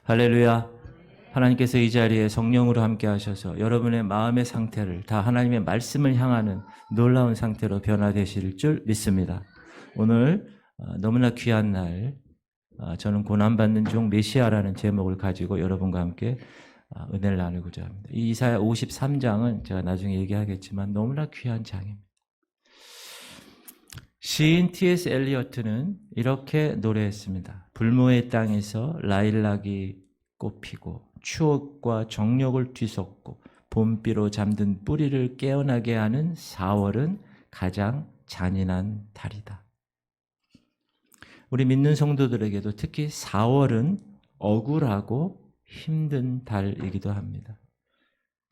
할렐루야. 하나님께서 이 자리에 성령으로 함께 하셔서 여러분의 마음의 상태를 다 하나님의 말씀을 향하는 놀라운 상태로 변화되실 줄 믿습니다. 오늘 너무나 귀한 날, 저는 고난받는 종 메시아라는 제목을 가지고 여러분과 함께 은혜를 나누고자 합니다. 이 이사야 53장은 제가 나중에 얘기하겠지만 너무나 귀한 장입니다. 시인 T.S. 엘리어트는 이렇게 노래했습니다. 불모의 땅에서 라일락이 꽃피고 추억과 정력을 뒤섞고 봄비로 잠든 뿌리를 깨어나게 하는 4월은 가장 잔인한 달이다. 우리 믿는 성도들에게도 특히 4월은 억울하고 힘든 달이기도 합니다.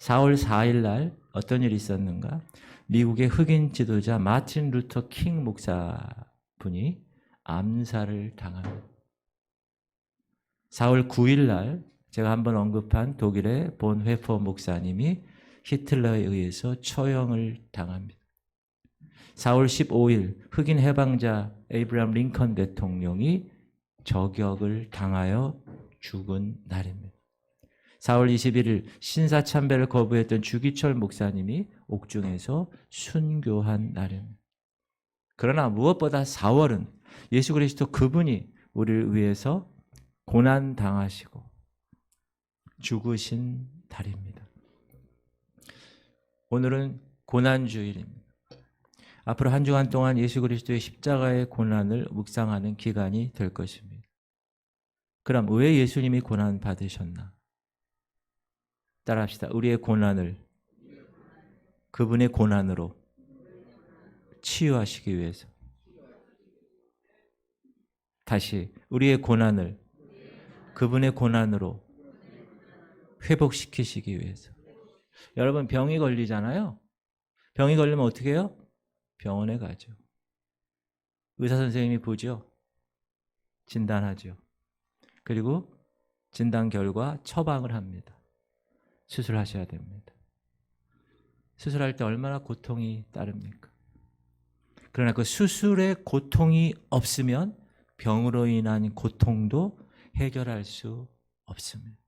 4월 4일 날 어떤 일이 있었는가? 미국의 흑인 지도자 마틴 루터 킹 목사분이 암살을 당합니다. 4월 9일 날 제가 한번 언급한 독일의 본 회퍼 목사님이 히틀러에 의해서 처형을 당합니다. 4월 15일 흑인 해방자 에이브라함 링컨 대통령이 저격을 당하여 죽은 날입니다. 4월 21일 신사참배를 거부했던 주기철 목사님이 옥중에서 순교한 날입니다. 그러나 무엇보다 4월은 예수 그리스도 그분이 우리를 위해서 고난당하시고 죽으신 달입니다. 오늘은 고난주일입니다. 앞으로 한 주간 동안 예수 그리스도의 십자가의 고난을 묵상하는 기간이 될 것입니다. 그럼 왜 예수님이 고난 받으셨나? 따라합시다. 우리의 고난을 그분의 고난으로 치유하시기 위해서. 다시 우리의 고난을 그분의 고난으로 회복시키시기 위해서. 여러분 병이 걸리잖아요. 병이 걸리면 어떻게 해요? 병원에 가죠. 의사 선생님이 보죠. 진단하죠. 그리고 진단 결과 처방을 합니다. 수술하셔야 됩니다. 수술할 때 얼마나 고통이 따릅니까? 그러나 그 수술의 고통이 없으면 병으로 인한 고통도 해결할 수 없습니다.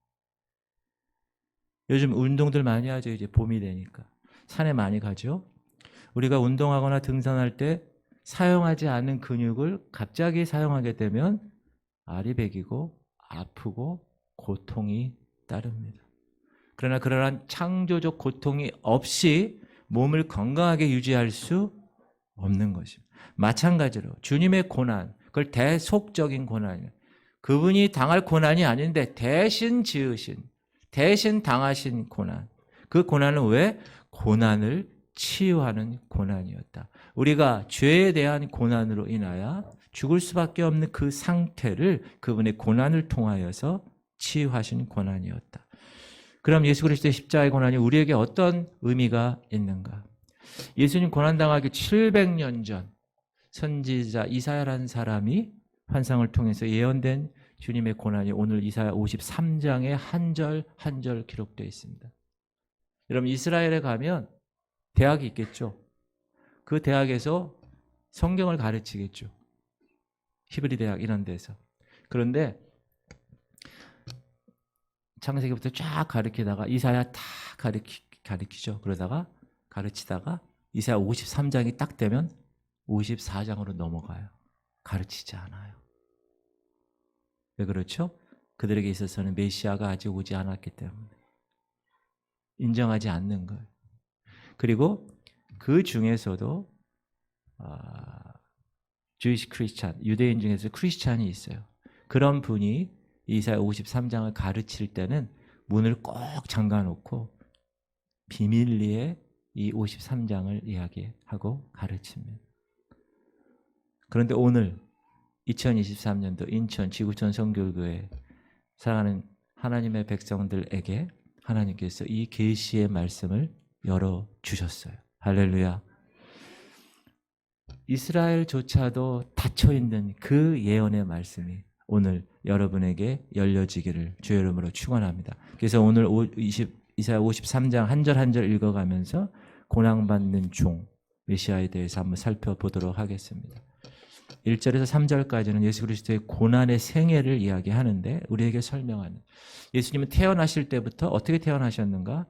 요즘 운동들 많이 하죠. 이제 봄이 되니까. 산에 많이 가죠. 우리가 운동하거나 등산할 때 사용하지 않은 근육을 갑자기 사용하게 되면 알이 배기고 아프고 고통이 따릅니다. 그러나 그러한 창조적 고통이 없이 몸을 건강하게 유지할 수 없는 것입니다. 마찬가지로 주님의 고난, 그걸 대속적인 고난이에요. 그분이 당할 고난이 아닌데 대신 지으신, 대신 당하신 고난. 그 고난은 왜? 고난을 치유하는 고난이었다. 우리가 죄에 대한 고난으로 인하여 죽을 수밖에 없는 그 상태를 그분의 고난을 통하여서 치유하신 고난이었다. 그럼 예수 그리스도의 십자가의 고난이 우리에게 어떤 의미가 있는가? 예수님 고난당하기 700년 전 선지자 이사야라는 사람이 환상을 통해서 예언된 주님의 고난이 오늘 이사야 53장에 한 절 한 절 기록되어 있습니다. 여러분 이스라엘에 가면 대학이 있겠죠. 그 대학에서 성경을 가르치겠죠. 히브리 대학 이런 데서. 그런데 창세기부터 쫙 가르치다가 이사야 다 가르치죠. 그러다가 가르치다가 이사야 53장이 딱 되면 54장으로 넘어가요. 가르치지 않아요. 왜 그렇죠? 그들에게 있어서는 메시아가 아직 오지 않았기 때문에 인정하지 않는 거예요. 그리고 그 중에서도 주이시 크리스찬, 유대인 중에서 크리스찬이 있어요. 그런 분이 이사야 53장을 가르칠 때는 문을 꼭 잠가놓고 비밀리에 이 53장을 이야기하고 가르칩니다. 그런데 오늘 2023년도 인천 지구촌 선교교회 사랑하는 하나님의 백성들에게 하나님께서 이 계시의 말씀을 열어주셨어요. 할렐루야. 이스라엘조차도 닫혀있는 그 예언의 말씀이 오늘 여러분에게 열려지기를 주의 이름으로 축원합니다. 그래서 오늘 이사야 53장 한 절 한 절 읽어가면서 고난받는 종 메시아에 대해서 한번 살펴보도록 하겠습니다. 1절에서 3절까지는 예수 그리스도의 고난의 생애를 이야기하는데 우리에게 설명하는, 예수님은 태어나실 때부터 어떻게 태어나셨는가?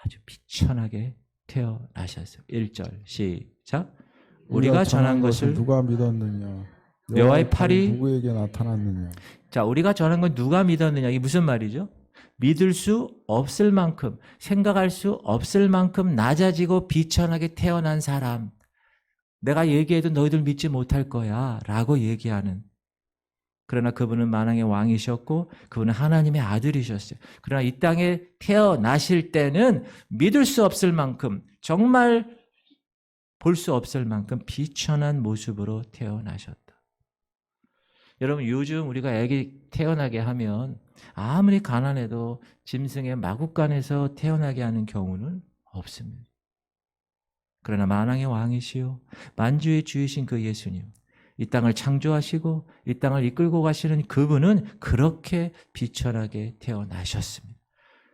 아주 비천하게 태어나셨어요. 1절 시작. 우리가 전한 것을 누가 믿었느냐? 여호와의 팔이 누구에게 나타났느냐? 자, 우리가 전한 건 누가 믿었느냐? 이게 무슨 말이죠? 믿을 수 없을 만큼, 생각할 수 없을 만큼 낮아지고 비천하게 태어난 사람, 내가 얘기해도 너희들 믿지 못할 거야 라고 얘기하는, 그러나 그분은 만왕의 왕이셨고 그분은 하나님의 아들이셨어요. 그러나 이 땅에 태어나실 때는 믿을 수 없을 만큼, 정말 볼 수 없을 만큼 비천한 모습으로 태어나셨다. 여러분, 요즘 우리가 아기 태어나게 하면 아무리 가난해도 짐승의 마구간에서 태어나게 하는 경우는 없습니다. 그러나 만왕의 왕이시요 만주의 주이신 그 예수님, 이 땅을 창조하시고 이 땅을 이끌고 가시는 그분은 그렇게 비천하게 태어나셨습니다.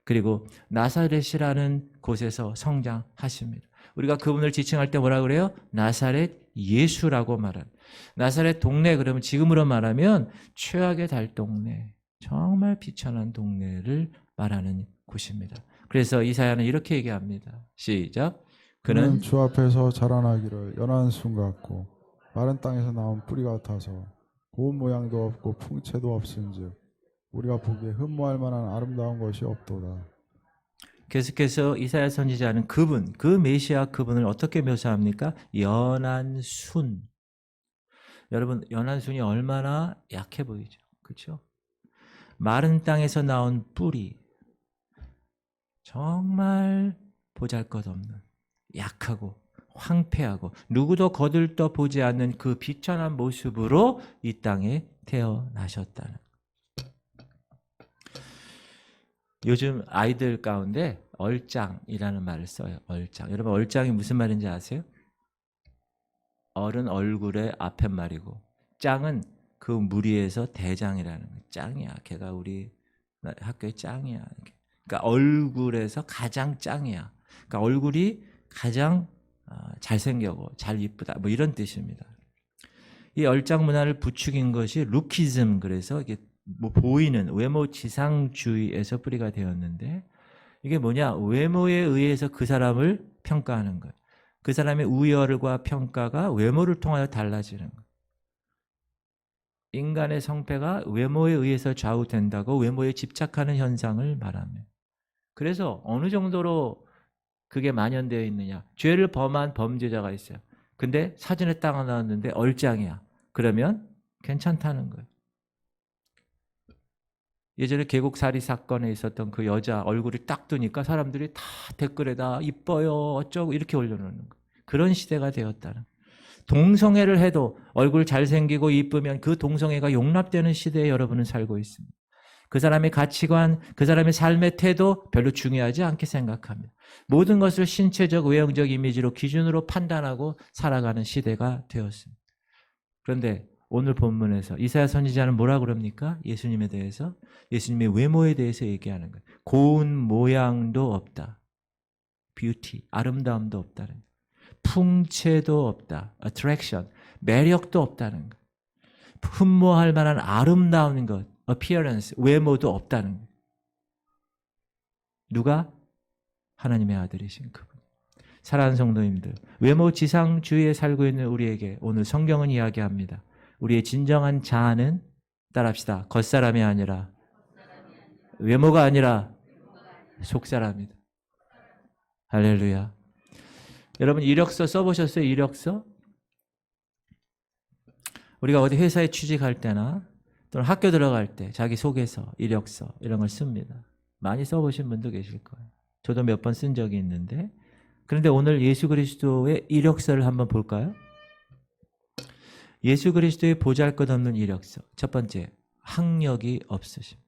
그리고 나사렛이라는 곳에서 성장하십니다. 우리가 그분을 지칭할 때 뭐라 그래요? 나사렛 예수라고 말합니다. 나사렛 동네, 그러면 지금으로 말하면 최악의 달동네, 정말 비천한 동네를 말하는 곳입니다. 그래서 이사야는 이렇게 얘기합니다. 시작. 그는 주 앞에서 자라나기를 연한 순 같고 마른 땅에서 나온 뿌리 같아서 고운 모양도 없고 풍채도 없은즉 우리가 보기에 흠모할 만한 아름다운 것이 없도다. 계속해서 이사야 선지자는 그분, 그 메시아 그분을 어떻게 묘사합니까? 연한 순. 여러분, 연한 순이 얼마나 약해 보이죠? 그렇죠? 마른 땅에서 나온 뿌리, 정말 보잘것없는, 약하고 황폐하고 누구도 거들떠 보지 않는 그 비천한 모습으로 이 땅에 태어나셨다는. 요즘 아이들 가운데 얼짱이라는 말을 써요. 얼짱. 여러분, 얼짱이 무슨 말인지 아세요? 얼은 얼굴의 앞팻말이고 짱은 그 무리에서 대장이라는 거예요. 짱이야. 걔가 우리 학교의 짱이야. 그러니까 얼굴에서 가장 짱이야. 그러니까 얼굴이 가장 잘생겨고 잘 이쁘다, 뭐 이런 뜻입니다. 이 얼짱 문화를 부추긴 것이 루키즘, 그래서 이게 뭐 보이는 외모 지상주의에서 뿌리가 되었는데, 이게 뭐냐? 외모에 의해서 그 사람을 평가하는 거예요. 그 사람의 우열과 평가가 외모를 통하여 달라지는 거예요. 인간의 성패가 외모에 의해서 좌우된다고 외모에 집착하는 현상을 말하며, 그래서 어느 정도로 그게 만연되어 있느냐? 죄를 범한 범죄자가 있어요. 근데 사진에 딱 나왔는데 얼짱이야. 그러면 괜찮다는 거예요. 예전에 계곡살이 사건에 있었던 그 여자 얼굴이 딱 뜨니까 사람들이 다 댓글에다 이뻐요 어쩌고 이렇게 올려놓는 거예요. 그런 시대가 되었다는. 동성애를 해도 얼굴 잘생기고 이쁘면 그 동성애가 용납되는 시대에 여러분은 살고 있습니다. 그 사람의 가치관, 그 사람의 삶의 태도 별로 중요하지 않게 생각합니다. 모든 것을 신체적, 외형적 이미지로 기준으로 판단하고 살아가는 시대가 되었습니다. 그런데 오늘 본문에서 이사야 선지자는 뭐라 그럽니까? 예수님에 대해서, 예수님의 외모에 대해서 얘기하는 거예요. 고운 모양도 없다. 뷰티, 아름다움도 없다는 거예요. 풍채도 없다. attraction, 매력도 없다는 거예요. 흠모할 만한 아름다운 것, appearance, 외모도 없다는 거예요. 누가? 하나님의 아들이신 그분. 사랑하는 성도님들, 외모 지상주의에 살고 있는 우리에게 오늘 성경은 이야기합니다. 우리의 진정한 자아는, 따라합시다, 겉사람이 아니라, 외모가 아니라 속사람이다. 할렐루야. 여러분, 이력서 써보셨어요? 이력서? 우리가 어디 회사에 취직할 때나 또는 학교 들어갈 때 자기소개서, 이력서 이런 걸 씁니다. 많이 써보신 분도 계실 거예요. 저도 몇 번 쓴 적이 있는데, 그런데 오늘 예수 그리스도의 이력서를 한번 볼까요? 예수 그리스도의 보잘것없는 이력서. 첫 번째, 학력이 없으십니다.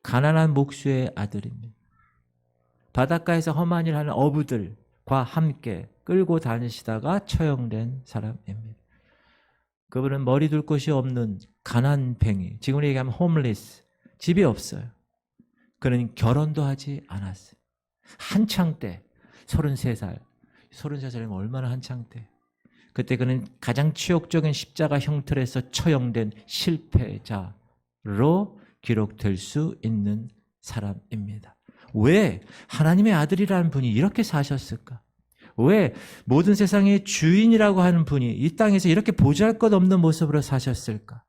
가난한 목수의 아들입니다. 바닷가에서 험한 일 하는 어부들과 함께 끌고 다니시다가 처형된 사람입니다. 그분은 머리 둘 곳이 없는 가난뱅이, 지금 얘기하면 홈리스, 집이 없어요. 그는 결혼도 하지 않았어요. 한창 때, 33살. 33살이면 얼마나 한창 때. 그때 그는 가장 치욕적인 십자가 형틀에서 처형된 실패자로 기록될 수 있는 사람입니다. 왜 하나님의 아들이라는 분이 이렇게 사셨을까? 왜 모든 세상의 주인이라고 하는 분이 이 땅에서 이렇게 보잘것없는 모습으로 사셨을까?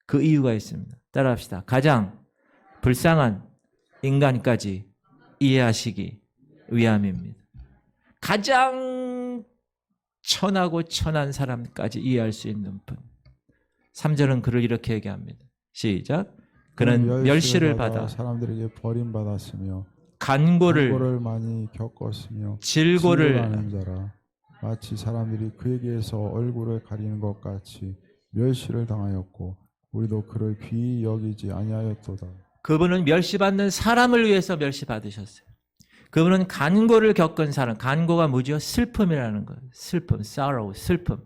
그 이유가 있습니다. 따라합시다. 가장 불쌍한 인간까지 이해하시기 위함입니다. 가장 천하고 천한 사람까지 이해할 수 있는 분. 3절은 그를 이렇게 얘기합니다. 시작. 그는 멸시를 받아 사람들에게 버림받았으며 간고를 간고를 많이 겪었으며 질고를 하는 자라. 마치 사람들이 그에게서 얼굴을 가리는 것 같이 멸시를 당하였고 우리도 그를 귀히 여기지 아니하였도다. 그분은 멸시받는 사람을 위해서 멸시받으셨어요. 그분은 간고를 겪은 사람, 간고가 뭐죠? 슬픔이라는 거예요. 슬픔, sorrow, 슬픔.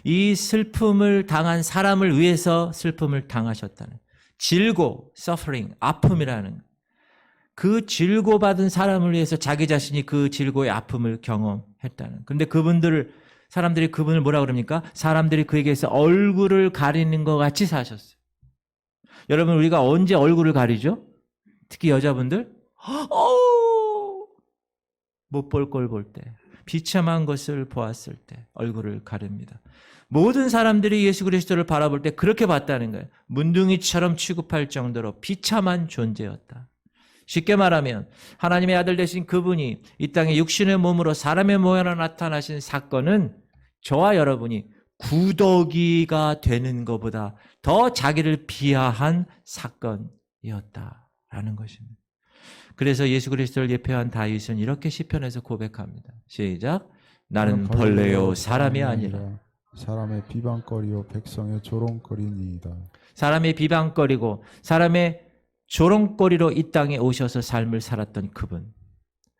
이 슬픔을 당한 사람을 위해서 슬픔을 당하셨다는. 질고, suffering, 아픔이라는 거예요. 그 질고받은 사람을 위해서 자기 자신이 그 질고의 아픔을 경험했다는. 그런데 사람들이 그분을 뭐라 그럽니까? 사람들이 그에게서 얼굴을 가리는 것 같이 사셨어요. 여러분, 우리가 언제 얼굴을 가리죠? 특히 여자분들? 못 볼 걸 볼 때, 비참한 것을 보았을 때 얼굴을 가립니다. 모든 사람들이 예수 그리스도를 바라볼 때 그렇게 봤다는 거예요. 문둥이처럼 취급할 정도로 비참한 존재였다. 쉽게 말하면 하나님의 아들 되신 그분이 이 땅에 육신의 몸으로 사람의 모양으로 나타나신 사건은 저와 여러분이 구더기가 되는 것보다 더 자기를 비하한 사건이었다라는 것입니다. 그래서 예수 그리스도를 예표한 다윗은 이렇게 시편에서 고백합니다. 시작. 나는 벌레요 사람이 아니라 사람의 비방거리요 백성의 조롱거리니이다. 사람의 비방거리고 사람의 조롱거리로 이 땅에 오셔서 삶을 살았던 그분.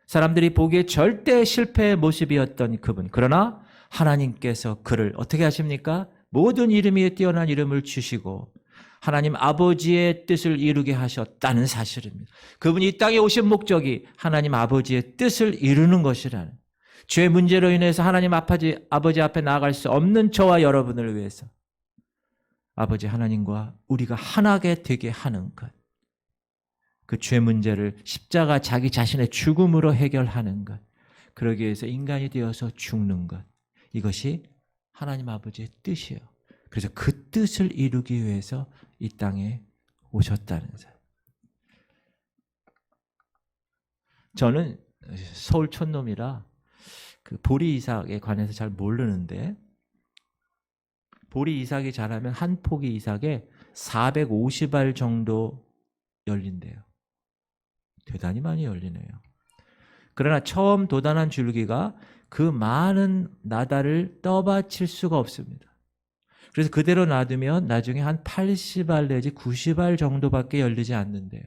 사람들이 보기에 절대 실패의 모습이었던 그분. 그러나 하나님께서 그를 어떻게 하십니까? 모든 이름 위에 뛰어난 이름을 주시고 하나님 아버지의 뜻을 이루게 하셨다는 사실입니다. 그분이 이 땅에 오신 목적이 하나님 아버지의 뜻을 이루는 것이라는, 죄 문제로 인해서 하나님 아버지 앞에 나아갈 수 없는 저와 여러분을 위해서 아버지 하나님과 우리가 하나게 되게 하는 것, 그 죄 문제를 십자가 자기 자신의 죽음으로 해결하는 것, 그러기 위해서 인간이 되어서 죽는 것, 이것이 하나님 아버지의 뜻이에요. 그래서 그 뜻을 이루기 위해서 이 땅에 오셨다는 거예요. 저는 서울 촌놈이라 그 보리 이삭에 관해서 잘 모르는데, 보리 이삭이 자라면 한 포기 이삭에 450알 정도 열린대요. 대단히 많이 열리네요. 그러나 처음 돋아난 줄기가 그 많은 나달을 떠받칠 수가 없습니다. 그래서 그대로 놔두면 나중에 한 80알 내지 90알 정도밖에 열리지 않는데요.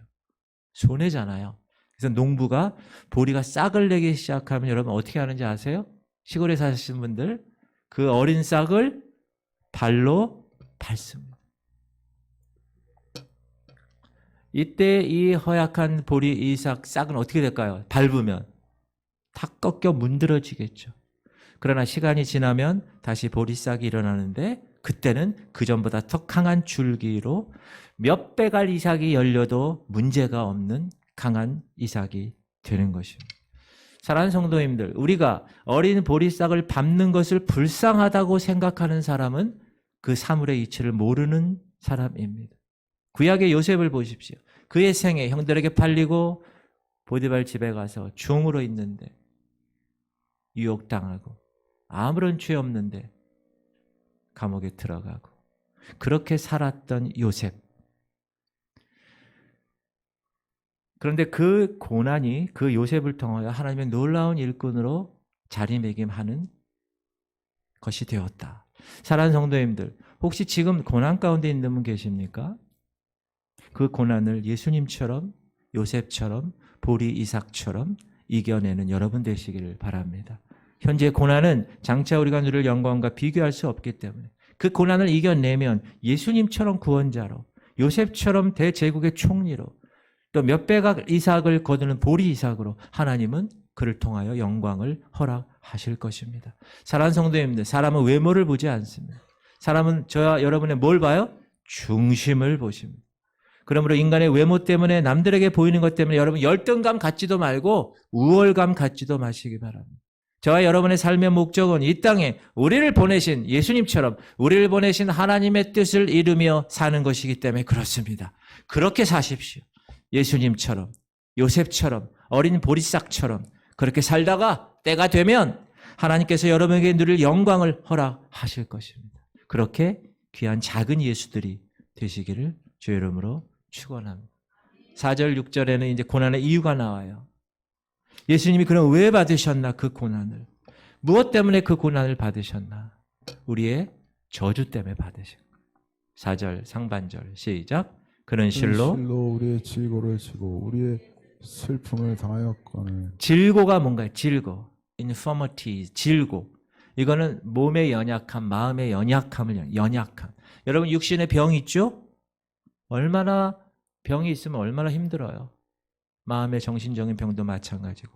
손해잖아요. 그래서 농부가 보리가 싹을 내기 시작하면 여러분 어떻게 하는지 아세요? 시골에 사시는 분들, 그 어린 싹을 발로 밟습니다. 이때 이 허약한 보리 이삭 싹은 어떻게 될까요? 밟으면 다 꺾여 문드러지겠죠. 그러나 시간이 지나면 다시 보리싹이 일어나는데 그때는 그전보다 더 강한 줄기로 몇백 알 이삭이 열려도 문제가 없는 강한 이삭이 되는 것입니다. 사랑하는 성도님들, 우리가 어린 보리싹을 밟는 것을 불쌍하다고 생각하는 사람은 그 사물의 이치를 모르는 사람입니다. 구약의 요셉을 보십시오. 그의 생애 형들에게 팔리고 보디발 집에 가서 종으로 있는데 유혹당하고 아무런 죄 없는데 감옥에 들어가고 그렇게 살았던 요셉. 그런데 그 고난이 그 요셉을 통하여 하나님의 놀라운 일꾼으로 자리매김하는 것이 되었다. 사랑하는 성도님들, 혹시 지금 고난 가운데 있는 분 계십니까? 그 고난을 예수님처럼, 요셉처럼, 보리 이삭처럼 이겨내는 여러분 되시기를 바랍니다. 현재 고난은 장차 우리가 누릴 영광과 비교할 수 없기 때문에 그 고난을 이겨내면 예수님처럼 구원자로, 요셉처럼 대제국의 총리로, 또 몇백 알 이삭을 거두는 보리 이삭으로 하나님은 그를 통하여 영광을 허락하실 것입니다. 사랑하는 성도님들, 사람은 외모를 보지 않습니다. 사람은 저와 여러분의 뭘 봐요? 중심을 보십니다. 그러므로 인간의 외모 때문에 남들에게 보이는 것 때문에 여러분 열등감 갖지도 말고 우월감 갖지도 마시기 바랍니다. 저와 여러분의 삶의 목적은 이 땅에 우리를 보내신 예수님처럼 우리를 보내신 하나님의 뜻을 이루며 사는 것이기 때문에 그렇습니다. 그렇게 사십시오. 예수님처럼, 요셉처럼, 어린 보리싹처럼 그렇게 살다가 때가 되면 하나님께서 여러분에게 누릴 영광을 허락하실 것입니다. 그렇게 귀한 작은 예수들이 되시기를 주의 이름으로 축원합니다. 4절 6절에는 이제 고난의 이유가 나와요. 예수님이 그럼 왜 받으셨나 그 고난을. 무엇 때문에 그 고난을 받으셨나. 우리의 저주 때문에 받으신 거예요. 4절 상반절 시작. 그는 실로 우리의 질고를 지고 우리의 슬픔을 당하였거늘. 질고가 뭔가요? 질고. infirmity, 질고. 이거는 몸의 연약함, 마음의 연약함을 연약함. 여러분 육신에 병이 있죠? 얼마나 병이 있으면 얼마나 힘들어요. 마음의 정신적인 병도 마찬가지고.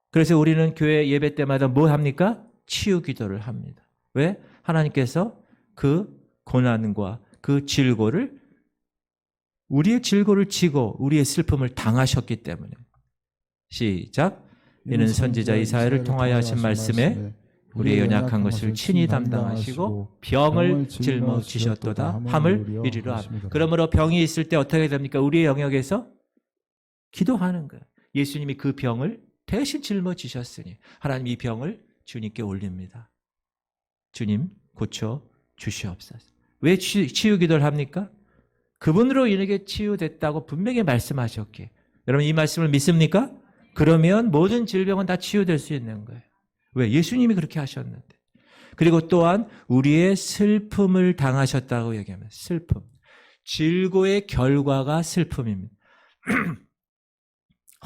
그래서 우리는 교회 예배 때마다 뭐 합니까? 치유 기도를 합니다. 왜? 하나님께서 그 고난과 그 질고를 우리의 질고를 지고 우리의 슬픔을 당하셨기 때문에. 시작. 이는 선지자 이사야를 통하여 하신 말씀에 우리의 연약한 것을 친히 담당하시고 병을 짊어지셨도다 함을 이리로 합니다. 그러므로 병이 있을 때 어떻게 됩니까? 우리의 영역에서 기도하는 거예요. 예수님이 그 병을 대신 짊어지셨으니 하나님 이 병을 주님께 올립니다. 주님 고쳐 주시옵소서. 왜 치유 기도를 합니까? 그분으로 인하여 치유됐다고 분명히 말씀하셨기에. 여러분 이 말씀을 믿습니까? 그러면 모든 질병은 다 치유될 수 있는 거예요. 왜? 예수님이 그렇게 하셨는데. 그리고 또한 우리의 슬픔을 당하셨다고 얘기합니다. 슬픔. 질고의 결과가 슬픔입니다.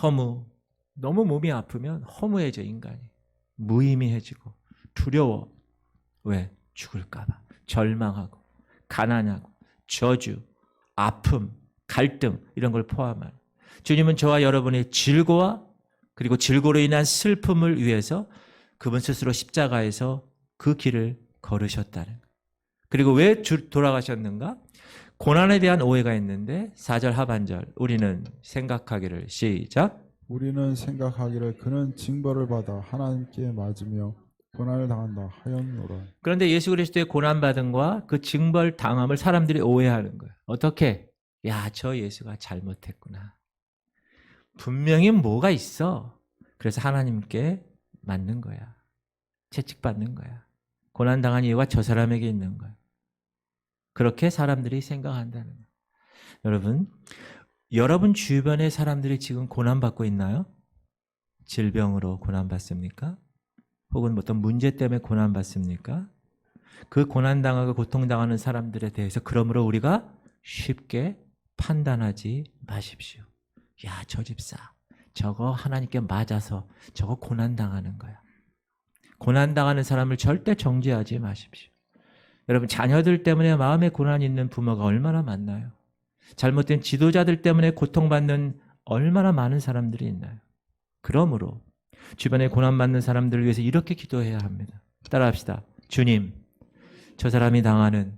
허무. 너무 몸이 아프면 허무해져 인간이. 무의미해지고 두려워. 왜? 죽을까 봐. 절망하고 가난하고 저주, 아픔, 갈등 이런 걸 포함한 주님은 저와 여러분의 질고와 그리고 질고로 인한 슬픔을 위해서 그분 스스로 십자가에서 그 길을 걸으셨다는 거예요. 그리고 왜 돌아가셨는가? 고난에 대한 오해가 있는데 4절 하반절 우리는 생각하기를 시작. 우리는 생각하기를 그는 징벌을 받아 하나님께 맞으며 고난을 당한다 하였노라. 그런데 예수 그리스도의 고난받음과 그 징벌 당함을 사람들이 오해하는 거예요. 어떻게? 야, 저 예수가 잘못했구나. 분명히 뭐가 있어. 그래서 하나님께 맞는 거야. 채찍받는 거야. 고난당한 이유가 저 사람에게 있는 거야. 그렇게 사람들이 생각한다는 거예요. 여러분 주변의 사람들이 지금 고난받고 있나요? 질병으로 고난받습니까? 혹은 어떤 문제 때문에 고난받습니까? 그 고난당하고 고통당하는 사람들에 대해서 그러므로 우리가 쉽게 판단하지 마십시오. 야, 저 집사 저거 하나님께 맞아서 저거 고난당하는 거야. 고난당하는 사람을 절대 정죄하지 마십시오. 여러분 자녀들 때문에 마음에 고난이 있는 부모가 얼마나 많나요? 잘못된 지도자들 때문에 고통받는 얼마나 많은 사람들이 있나요? 그러므로 주변에 고난받는 사람들을 위해서 이렇게 기도해야 합니다. 따라합시다. 주님, 저 사람이 당하는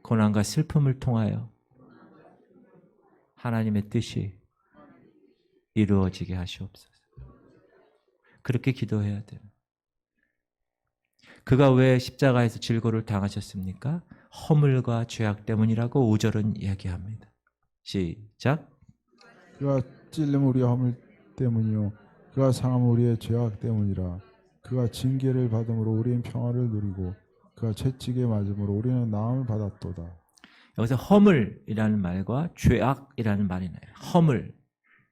고난과 슬픔을 통하여 하나님의 뜻이 이루어지게 하시옵소서. 그렇게 기도해야 돼요. 그가 왜 십자가에서 질고를 당하셨습니까? 허물과 죄악 때문이라고 5절은 얘기합니다. 시작. 그가 찔림 우리의 허물 때문이요 그가 상함 우리의 죄악 때문이라. 그가 징계를 받음으로 우리는 평화를 누리고 그가 채찍에 맞음으로 우리는 나음을 받았도다. 여기서 허물이라는 말과 죄악이라는 말이 나요. 허물,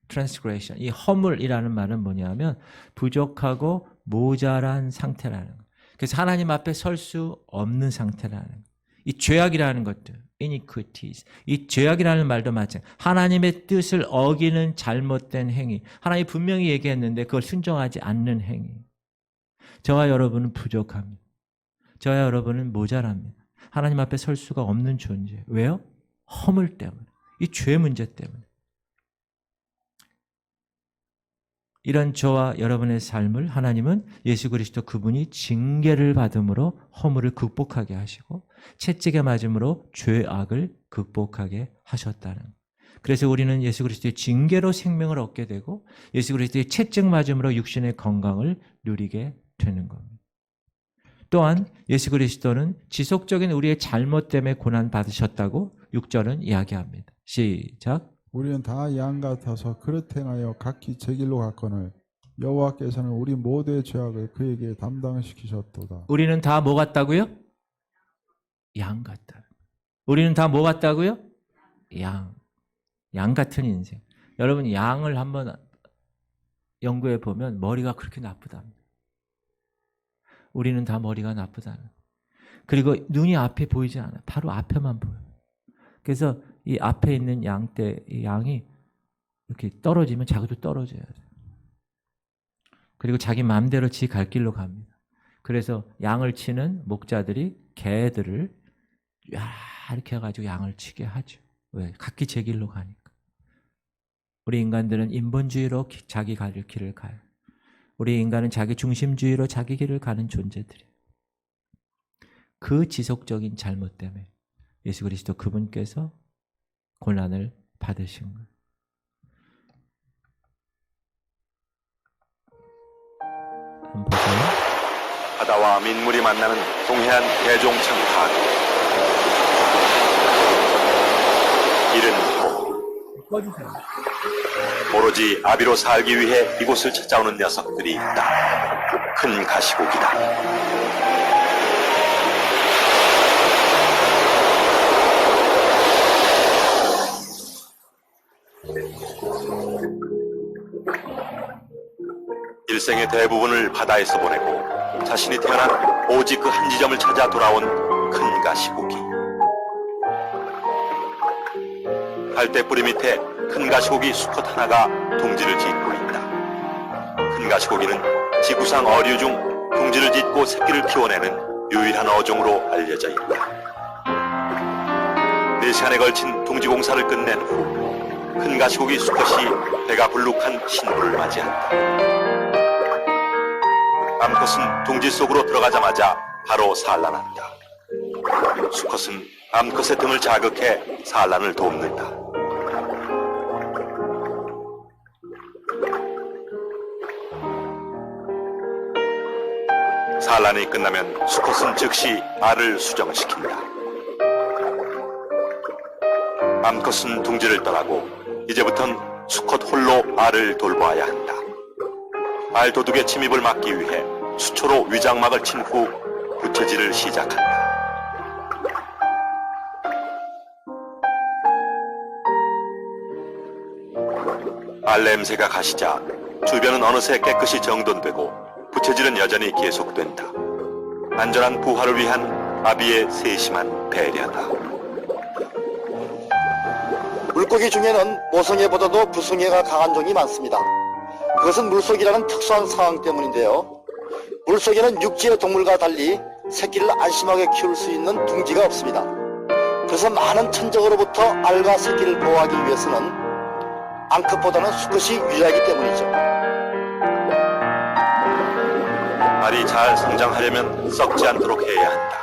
transgression. 이 허물이라는 말은 뭐냐면 부족하고 모자란 상태라는 거예요. 그래서 하나님 앞에 설 수 없는 상태라는 거예요. 이 죄악이라는 것들, iniquities. 이 죄악이라는 말도 마찬가지. 하나님의 뜻을 어기는 잘못된 행위. 하나님이 분명히 얘기했는데 그걸 순종하지 않는 행위. 저와 여러분은 부족합니다. 저와 여러분은 모자랍니다. 하나님 앞에 설 수가 없는 존재. 왜요? 허물 때문에. 이 죄 문제 때문에. 이런 저와 여러분의 삶을 하나님은 예수 그리스도 그분이 징계를 받음으로 허물을 극복하게 하시고 채찍에 맞음으로 죄악을 극복하게 하셨다는 거예요. 그래서 우리는 예수 그리스도의 징계로 생명을 얻게 되고 예수 그리스도의 채찍 맞음으로 육신의 건강을 누리게 되는 겁니다. 또한 예수 그리스도는 지속적인 우리의 잘못 때문에 고난 받으셨다고 6절은 이야기합니다. 시작. 우리는 다 양 같아서 그릇 행하여 각기 제 길로 갔거늘 여호와께서는 우리 모두의 죄악을 그에게 담당시키셨도다. 우리는 다 뭐 같다고요? 양 같다. 우리는 다 뭐 같다고요? 양 같은 인생. 여러분 양을 한번 연구해 보면 머리가 그렇게 나쁘답니다. 우리는 다 머리가 나쁘다는. 그리고 눈이 앞에 보이지 않아요. 바로 앞에만 보여요. 그래서 이 앞에 있는 이 양이 이렇게 떨어지면 자기도 떨어져야 돼요. 그리고 자기 마음대로 지 갈 길로 갑니다. 그래서 양을 치는 목자들이 개들을 이렇게 해가지고 양을 치게 하죠. 왜? 각기 제 길로 가니까. 우리 인간들은 인본주의로 자기 갈 길을 가요. 우리 인간은 자기 중심주의로 자기 길을 가는 존재들이에요. 그 지속적인 잘못 때문에 예수 그리스도 그분께서 고난을 받으신 거예요. 한번 보세요. 바다와 민물이 만나는 동해안 대종천 파도. 이른 오로지 아비로 살기 위해 이곳을 찾아오는 녀석들이 있다. 큰 가시고기다. 일생의 대부분을 바다에서 보내고 자신이 태어난 오직 그 한 지점을 찾아 돌아온 큰 가시고기. 갈대뿌리 밑에 큰 가시고기 수컷 하나가 둥지를 짓고 있다. 큰 가시고기는 지구상 어류 중 둥지를 짓고 새끼를 키워내는 유일한 어종으로 알려져 있다. 4시간에 걸친 둥지 공사를 끝낸 후 큰 가시고기 수컷이 배가 불룩한 신부를 맞이한다. 암컷은 둥지 속으로 들어가자마자 바로 산란한다. 수컷은 암컷의 등을 자극해 산란을 돕는다. 산란이 끝나면 수컷은 즉시 알을 수정시킨다. 암컷은 둥지를 떠나고 이제부턴 수컷 홀로 알을 돌봐야 한다. 알 도둑의 침입을 막기 위해 수초로 위장막을 친 후 부채질을 시작한다. 알 냄새가 가시자 주변은 어느새 깨끗이 정돈되고 부채질은 여전히 계속된다. 안전한 부화를 위한 아비의 세심한 배려다. 물고기 중에는 모성애보다도 부성애가 강한 종이 많습니다. 그것은 물속이라는 특수한 상황 때문인데요. 물속에는 육지의 동물과 달리 새끼를 안심하게 키울 수 있는 둥지가 없습니다. 그래서 많은 천적으로부터 알과 새끼를 보호하기 위해서는 암컷보다는 수컷이 유리하기 때문이죠. 알이 잘 성장하려면 썩지 않도록 해야 한다.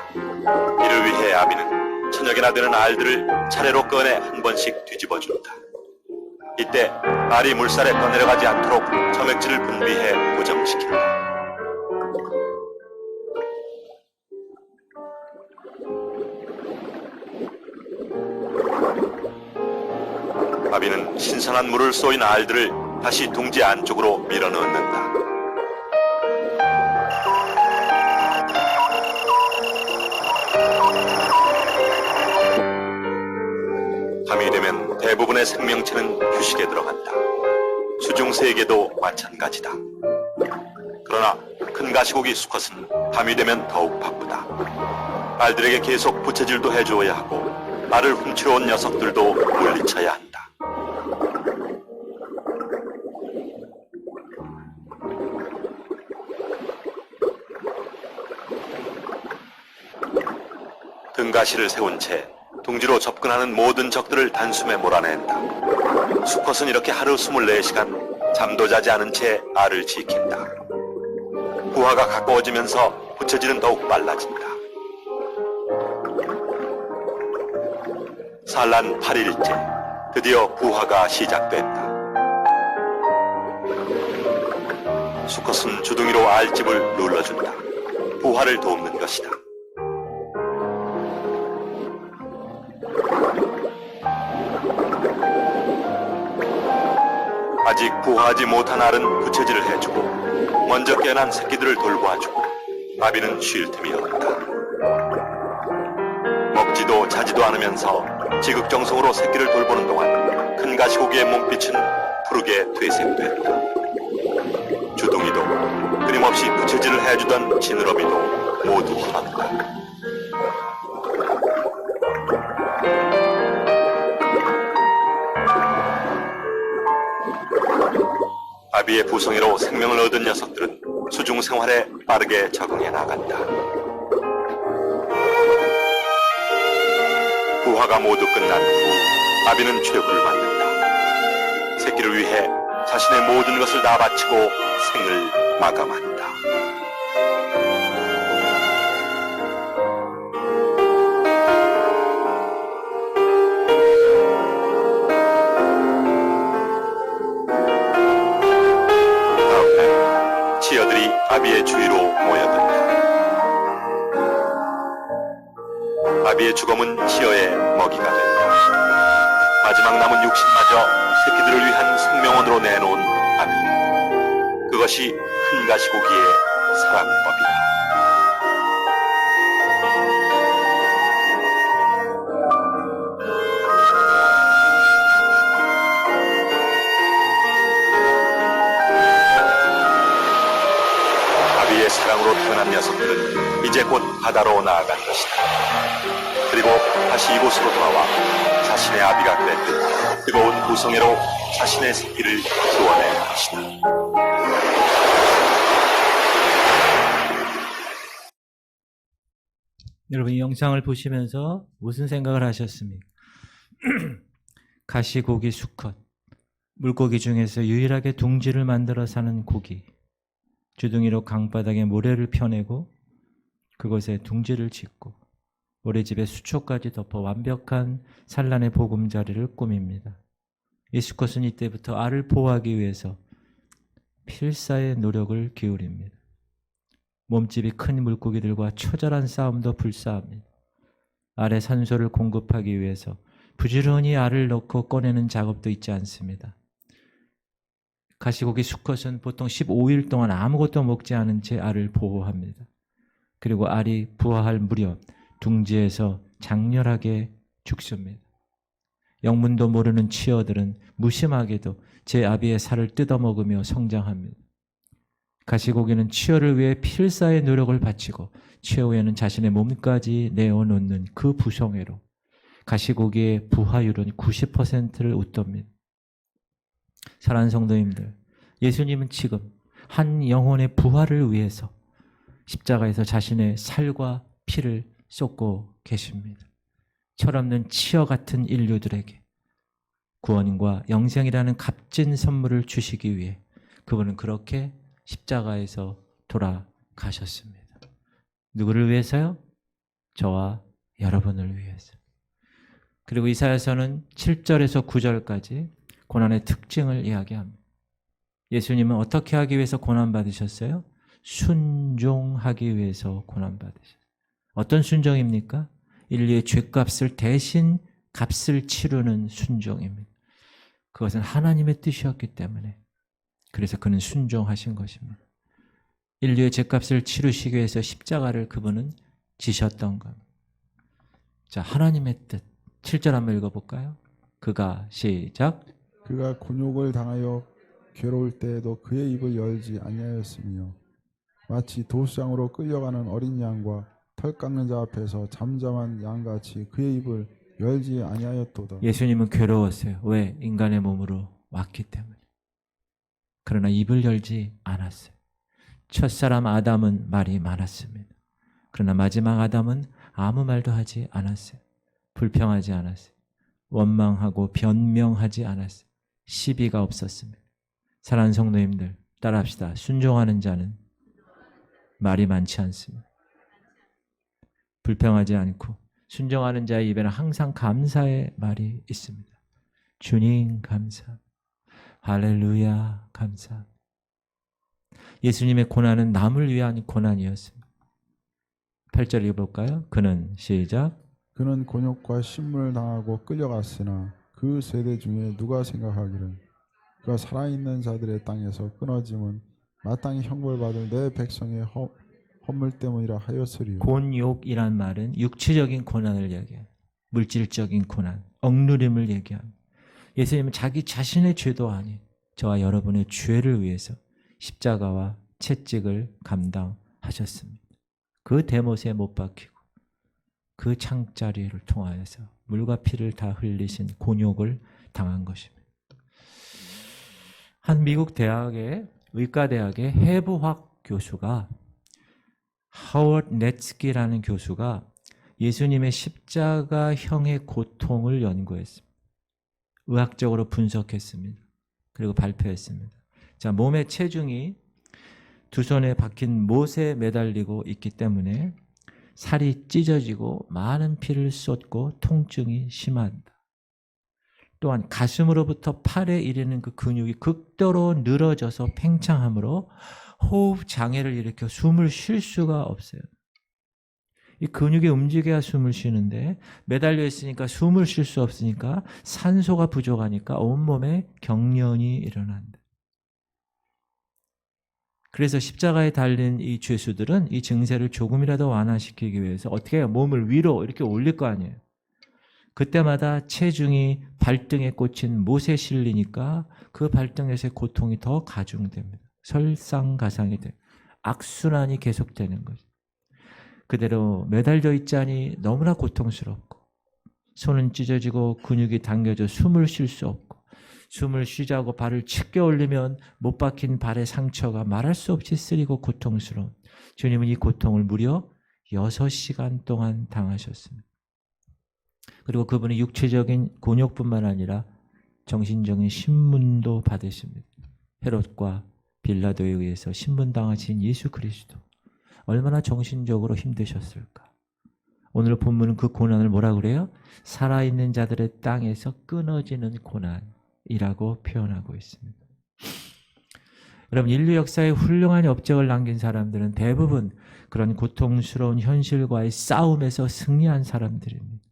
이를 위해 아비는 천여개나 되는 알들을 차례로 꺼내 한 번씩 뒤집어준다. 이때 알이 물살에 떠내려가지 않도록 점액질을 분비해 고정시킨다. 아비는 신선한 물을 쏘인 알들을 다시 둥지 안쪽으로 밀어넣는다. 밤이 되면 대부분의 생명체는 휴식에 들어간다. 수중새에게도 마찬가지다. 그러나 큰 가시고기 수컷은 밤이 되면 더욱 바쁘다. 알들에게 계속 부채질도 해주어야 하고 알을 훔치러 온 녀석들도 물리쳐야 한다. 등가시를 세운 채 둥지로 접근하는 모든 적들을 단숨에 몰아낸다. 수컷은 이렇게 하루 24시간 잠도 자지 않은 채 알을 지킨다. 부화가 가까워지면서 부처질은 더욱 빨라진다. 산란 8일째, 드디어 부화가 시작됐다. 수컷은 주둥이로 알집을 눌러준다. 부화를 돕는 것이다. 아직 부화하지 못한 알은 부처질을 해주고 먼저 깨어난 새끼들을 돌보아주고 아비는 쉴 틈이 없다. 먹지도 자지도 않으면서 지극정성으로 새끼를 돌보는 동안 큰 가시고기의 몸빛은 푸르게 되색됐다. 주둥이도 끊임없이 부처질을 해주던 지느러미도 모두 화났다. 아비의 부성애로 생명을 얻은 녀석들은 수중 생활에 빠르게 적응해 나간다. 부화가 모두 끝난 후 아비는 최후를 맞는다. 새끼를 위해 자신의 모든 것을 다 바치고 생을 마감한다. 다음날 치어들이 아비의 주위로 모여든다. 아비의 죽음은 치어의 먹이가 된다. 마지막 남은 육신마저 새끼들을 위한 생명원으로 내놓은 아비. 그것이 큰 가시고기의 사랑법이다. 아비의 사랑으로 태어난 녀석들은 이제 곧 바다로 나아갈 것이다. 그리고 다시 이곳으로 돌아와 자신의 아비가 맺은 뜨거운 구성애로 자신의 새끼를 키워낼 것이다. 여러분 이 영상을 보시면서 무슨 생각을 하셨습니까? 가시고기 수컷, 물고기 중에서 유일하게 둥지를 만들어 사는 고기, 주둥이로 강바닥에 모래를 펴내고 그곳에 둥지를 짓고 모래집에 수초까지 덮어 완벽한 산란의 보금자리를 꾸밉니다. 이 수컷은 이때부터 알을 보호하기 위해서 필사의 노력을 기울입니다. 몸집이 큰 물고기들과 처절한 싸움도 불사합니다. 알에 산소를 공급하기 위해서 부지런히 알을 넣고 꺼내는 작업도 있지 않습니다. 가시고기 수컷은 보통 15일 동안 아무것도 먹지 않은 채 알을 보호합니다. 그리고 알이 부화할 무렵 둥지에서 장렬하게 죽습니다. 영문도 모르는 치어들은 무심하게도 제 아비의 살을 뜯어먹으며 성장합니다. 가시고기는 치어를 위해 필사의 노력을 바치고 치어 후에는 자신의 몸까지 내어놓는 그 부성애로 가시고기의 부화율은 90%를 웃돕니다. 사랑하는 성도님들, 예수님은 지금 한 영혼의 부활을 위해서 십자가에서 자신의 살과 피를 쏟고 계십니다. 철없는 치어 같은 인류들에게 구원과 영생이라는 값진 선물을 주시기 위해 그분은 그렇게 십자가에서 돌아가셨습니다. 누구를 위해서요? 저와 여러분을 위해서. 그리고 이사야서는 7절에서 9절까지 고난의 특징을 이야기합니다. 예수님은 어떻게 하기 위해서 고난받으셨어요? 순종하기 위해서 고난받으셨어요. 어떤 순종입니까? 인류의 죄값을 대신 값을 치르는 순종입니다. 그것은 하나님의 뜻이었기 때문에 그래서 그는 순종하신 것입니다. 인류의 죄값을 치르시기 위해서 십자가를 그분은 지셨던 겁니다. 자, 하나님의 뜻 7절 한번 읽어볼까요? 그가 시작. 그가 곤욕을 당하여 괴로울 때에도 그의 입을 열지 아니하였으며 마치 도수장으로 끌려가는 어린 양과 털 깎는 자 앞에서 잠잠한 양같이 그의 입을 열지 아니하였도다. 예수님은 괴로웠어요. 왜? 인간의 몸으로 왔기 때문에. 그러나 입을 열지 않았어요. 첫사람 아담은 말이 많았습니다. 그러나 마지막 아담은 아무 말도 하지 않았어요. 불평하지 않았어요. 원망하고 변명하지 않았어요. 시비가 없었습니다. 사랑하는 성도님들 따라합시다. 순종하는 자는 말이 많지 않습니다. 불평하지 않고 순종하는 자의 입에는 항상 감사의 말이 있습니다. 주님 감사, 할렐루야 감사. 예수님의 고난은 남을 위한 고난이었습니다. 8절 읽어볼까요? 그는 시작. 그는 곤욕과 신문을 당하고 끌려갔으나 그 세대 중에 누가 생각하기를 그가 살아있는 자들의 땅에서 끊어짐은 마땅히 형벌받을 내 백성의 허물 때문이라 하였으리요. 곤욕이란 말은 육체적인 고난을 얘기해요. 물질적인 고난, 억누림을 얘기합니다. 예수님은 자기 자신의 죄도 아닌 저와 여러분의 죄를 위해서 십자가와 채찍을 감당하셨습니다. 그 대못에 못 박히고 그 창자리를 통하여서 물과 피를 다 흘리신 곤욕을 당한 것입니다. 한 미국 대학의 의과대학의 해부학 교수가 하워드 네츠키라는 교수가 예수님의 십자가형의 고통을 연구했습니다. 의학적으로 분석했습니다. 그리고 발표했습니다. 자, 몸의 체중이 두 손에 박힌 못에 매달리고 있기 때문에 살이 찢어지고 많은 피를 쏟고 통증이 심하다. 또한 가슴으로부터 팔에 이르는 그 근육이 극도로 늘어져서 팽창하므로 호흡 장애를 일으켜 숨을 쉴 수가 없어요. 이 근육이 움직여야 숨을 쉬는데 매달려 있으니까 숨을 쉴 수 없으니까 산소가 부족하니까 온몸에 경련이 일어난다. 그래서 십자가에 달린 이 죄수들은 이 증세를 조금이라도 완화시키기 위해서 어떻게 해요? 몸을 위로 이렇게 올릴 거 아니에요. 그때마다 체중이 발등에 꽂힌 못에 실리니까 그 발등에서의 고통이 더 가중됩니다. 설상가상이 돼요. 악순환이 계속되는 거죠. 그대로 매달려 있자니 너무나 고통스럽고 손은 찢어지고 근육이 당겨져 숨을 쉴 수 없고 숨을 쉬자고 발을 치켜 올리면 못 박힌 발의 상처가 말할 수 없이 쓰리고 고통스러운 주님은 이 고통을 무려 6시간 동안 당하셨습니다. 그리고 그분이 육체적인 곤욕뿐만 아니라 정신적인 신문도 받으십니다. 헤롯과 빌라도에 의해서 신문당하신 예수 그리스도 얼마나 정신적으로 힘드셨을까. 오늘 본문은 그 고난을 뭐라 그래요? 살아있는 자들의 땅에서 끊어지는 고난이라고 표현하고 있습니다. 여러분, 인류 역사에 훌륭한 업적을 남긴 사람들은 대부분 그런 고통스러운 현실과의 싸움에서 승리한 사람들입니다.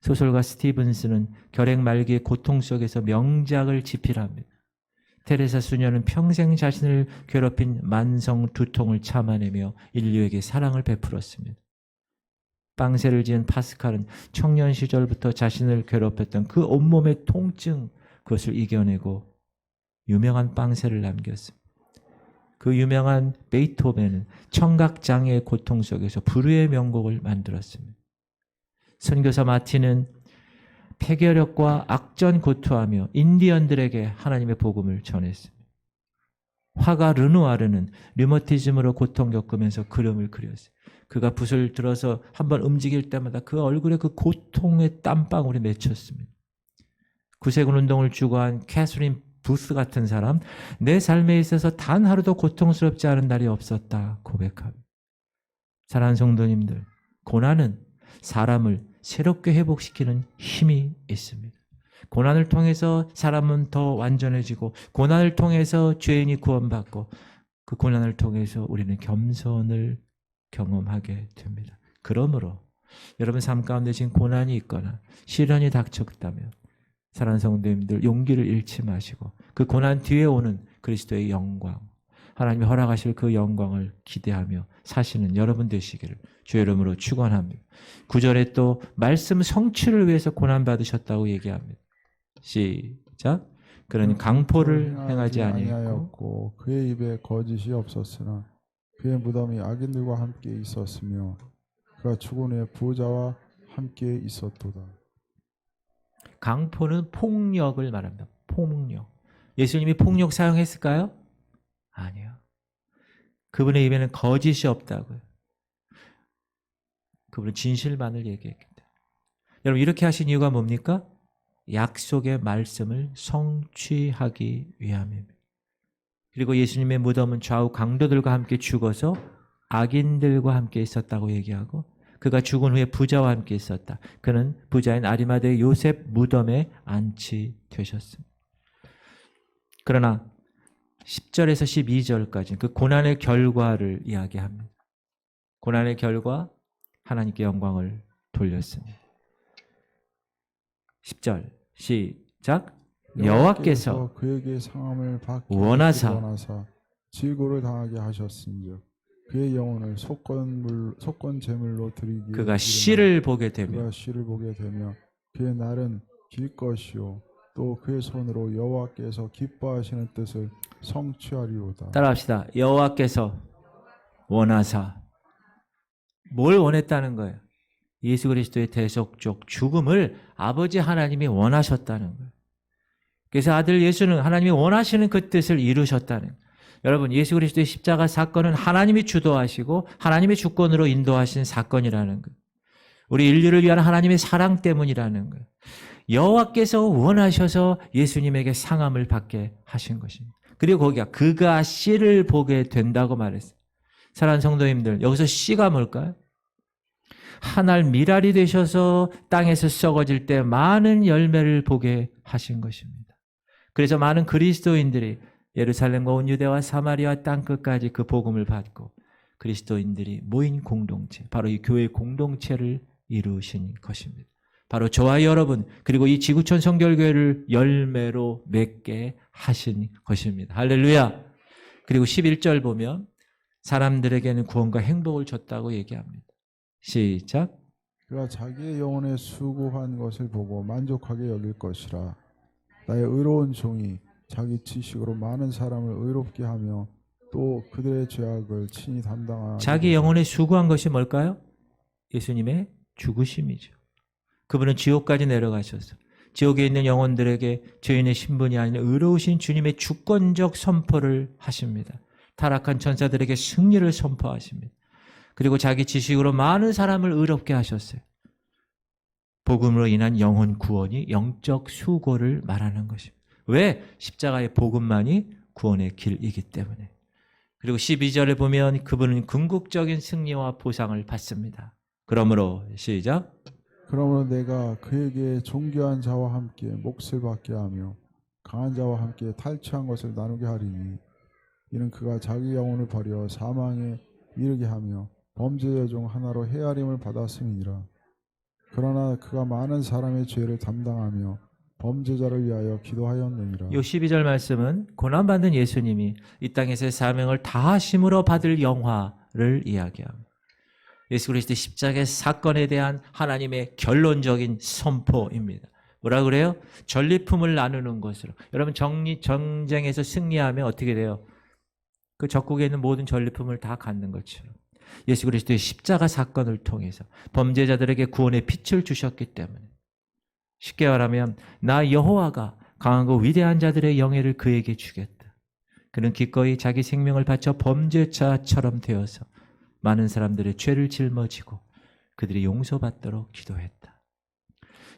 소설가 스티븐스는 결핵 말기의 고통 속에서 명작을 집필합니다. 테레사 수녀는 평생 자신을 괴롭힌 만성 두통을 참아내며 인류에게 사랑을 베풀었습니다. 빵새를 지은 파스칼은 청년 시절부터 자신을 괴롭혔던 그 온몸의 통증, 그것을 이겨내고 유명한 빵새를 남겼습니다. 그 유명한 베이토벤은 청각장애의 고통 속에서 불후의 명곡을 만들었습니다. 선교사 마틴은 폐결핵과 악전고투하며 인디언들에게 하나님의 복음을 전했습니다. 화가 르누아르는 류머티즘으로 고통 겪으면서 그림을 그렸어요. 그가 붓을 들어서 한번 움직일 때마다 그 얼굴에 그 고통의 땀방울이 맺혔습니다. 구세군 운동을 주관한 캐서린 부스 같은 사람, 내 삶에 있어서 단 하루도 고통스럽지 않은 날이 없었다 고백합니다. 사랑하는 성도님들, 고난은 사람을 새롭게 회복시키는 힘이 있습니다. 고난을 통해서 사람은 더 완전해지고 고난을 통해서 죄인이 구원받고 그 고난을 통해서 우리는 겸손을 경험하게 됩니다. 그러므로 여러분 삶 가운데 지금 고난이 있거나 시련이 닥쳤다면 사랑하는 성도님들 용기를 잃지 마시고 그 고난 뒤에 오는 그리스도의 영광, 하나님이 허락하실 그 영광을 기대하며 사시는 여러분 되시기를 주의 이름으로 축원합니다. 9절에 또 말씀 성취를 위해서 고난받으셨다고 얘기합니다. 시작. 그는 강포를 행하지 아니하였고 그의 입에 거짓이 없었으나 그의 무덤이 악인들과 함께 있었으며 그가 죽은 후에 부자와 함께 있었도다. 강포는 폭력을 말합니다. 폭력. 예수님이 폭력 사용했을까요? 아니요. 그분의 입에는 거짓이 없다고요. 그분은 진실만을 얘기했기 때문에. 여러분, 이렇게 하신 이유가 뭡니까? 약속의 말씀을 성취하기 위함입니다. 그리고 예수님의 무덤은 좌우 강도들과 함께 죽어서 악인들과 함께 있었다고 얘기하고 그가 죽은 후에 부자와 함께 있었다. 그는 부자인 아리마대의 요셉 무덤에 안치되셨습니다. 그러나 10절에서 12절까지 그 고난의 결과를 이야기합니다. 고난의 결과 하나님께 영광을 돌렸습니다. 10절 시작. 여호와께서 그에게 상함을 받기 원하사 질고를 당하게 하셨은즉 그의 영혼을 속건 제물로 드리기 그가 씨를 보게 되며 그가 씨를 보게 되며 그의 날은 길 것이요 또 그의 손으로 여호와께서 기뻐하시는 뜻을 성취하리로다. 따라합시다. 여호와께서 원하사. 뭘 원했다는 거예요? 예수 그리스도의 대속적 죽음을 아버지 하나님이 원하셨다는 거예요. 그래서 아들 예수는 하나님이 원하시는 그 뜻을 이루셨다는 거예요. 여러분, 예수 그리스도의 십자가 사건은 하나님이 주도하시고 하나님의 주권으로 인도하신 사건이라는 거예요. 우리 인류를 위한 하나님의 사랑 때문이라는 거예요. 여호와께서 원하셔서 예수님에게 상함을 받게 하신 것입니다. 그리고 거기가 그가 씨를 보게 된다고 말했어요. 사랑하는 성도님들, 여기서 씨가 뭘까요? 한 알 밀알이 되셔서 땅에서 썩어질 때 많은 열매를 보게 하신 것입니다. 그래서 많은 그리스도인들이 예루살렘과 온 유대와 사마리아 땅끝까지 그 복음을 받고 그리스도인들이 모인 공동체, 바로 이 교회 공동체를 이루신 것입니다. 바로 저와 여러분 그리고 이 지구촌 성결교회를 열매로 맺게 하신 것입니다. 할렐루야. 그리고 11절 보면 사람들에게는 구원과 행복을 줬다고 얘기합니다. 시작. 그가 자기의 영혼에 수고한 것을 보고 만족하게 여길 것이라. 나의 의로운 종이 자기 지식으로 많은 사람을 의롭게 하며 또 그들의 죄악을 친히 담당하고 자기 영혼에 수고한 것이 뭘까요? 예수님의 죽으심이죠. 그분은 지옥까지 내려가셔서 지옥에 있는 영혼들에게 죄인의 신분이 아닌 의로우신 주님의 주권적 선포를 하십니다. 타락한 천사들에게 승리를 선포하십니다. 그리고 자기 지식으로 많은 사람을 의롭게 하셨어요. 복음으로 인한 영혼 구원이 영적 수고를 말하는 것입니다. 왜? 십자가의 복음만이 구원의 길이기 때문에. 그리고 12절에 보면 그분은 궁극적인 승리와 보상을 받습니다. 그러므로 시작. 그러므로 내가 그에게 존귀한 자와 함께 몫을 받게 하며 강한 자와 함께 탈취한 것을 나누게 하리니 이는 그가 자기 영혼을 버려 사망에 이르게 하며 범죄자 중 하나로 헤아림을 받았음이니라. 그러나 그가 많은 사람의 죄를 담당하며 범죄자를 위하여 기도하였느니라. 이 12절 말씀은 고난받는 예수님이 이 땅에서의 사명을 다하심으로 받을 영화를 이야기합니다. 예수 그리스도의 십자가의 사건에 대한 하나님의 결론적인 선포입니다. 뭐라 그래요? 전리품을 나누는 것으로. 여러분 전쟁에서 승리하면 어떻게 돼요? 그 적국에 있는 모든 전리품을 다 갖는 것처럼 예수 그리스도의 십자가 사건을 통해서 범죄자들에게 구원의 빛을 주셨기 때문에 쉽게 말하면 나 여호와가 강하고 위대한 자들의 영예를 그에게 주겠다. 그는 기꺼이 자기 생명을 바쳐 범죄자처럼 되어서 많은 사람들의 죄를 짊어지고 그들이 용서받도록 기도했다.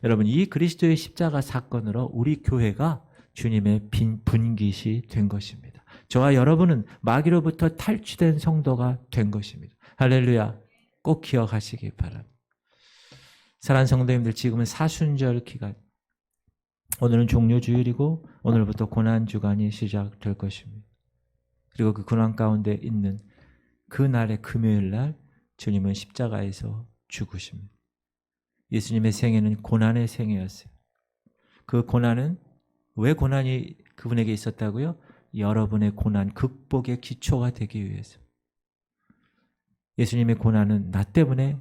여러분, 이 그리스도의 십자가 사건으로 우리 교회가 주님의 분깃이 된 것입니다. 저와 여러분은 마귀로부터 탈취된 성도가 된 것입니다. 할렐루야. 꼭 기억하시기 바랍니다. 사랑하는 성도님들, 지금은 사순절 기간, 오늘은 종료주일이고 오늘부터 고난주간이 시작될 것입니다. 그리고 그 고난 가운데 있는 그날의 금요일날 주님은 십자가에서 죽으십니다. 예수님의 생애는 고난의 생애였어요. 그 고난은 왜 고난이 그분에게 있었다고요? 여러분의 고난 극복의 기초가 되기 위해서. 예수님의 고난은 나 때문에,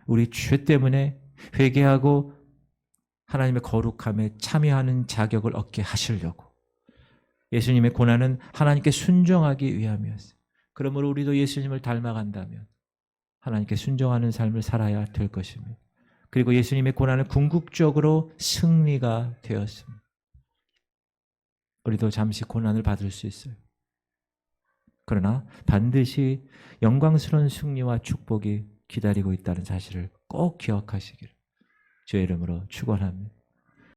우리 죄 때문에 회개하고 하나님의 거룩함에 참여하는 자격을 얻게 하시려고. 예수님의 고난은 하나님께 순종하기 위함이었어요. 그러므로 우리도 예수님을 닮아간다면 하나님께 순종하는 삶을 살아야 될 것입니다. 그리고 예수님의 고난은 궁극적으로 승리가 되었습니다. 우리도 잠시 고난을 받을 수 있어요. 그러나 반드시 영광스러운 승리와 축복이 기다리고 있다는 사실을 꼭 기억하시기를 주의 이름으로 축원합니다.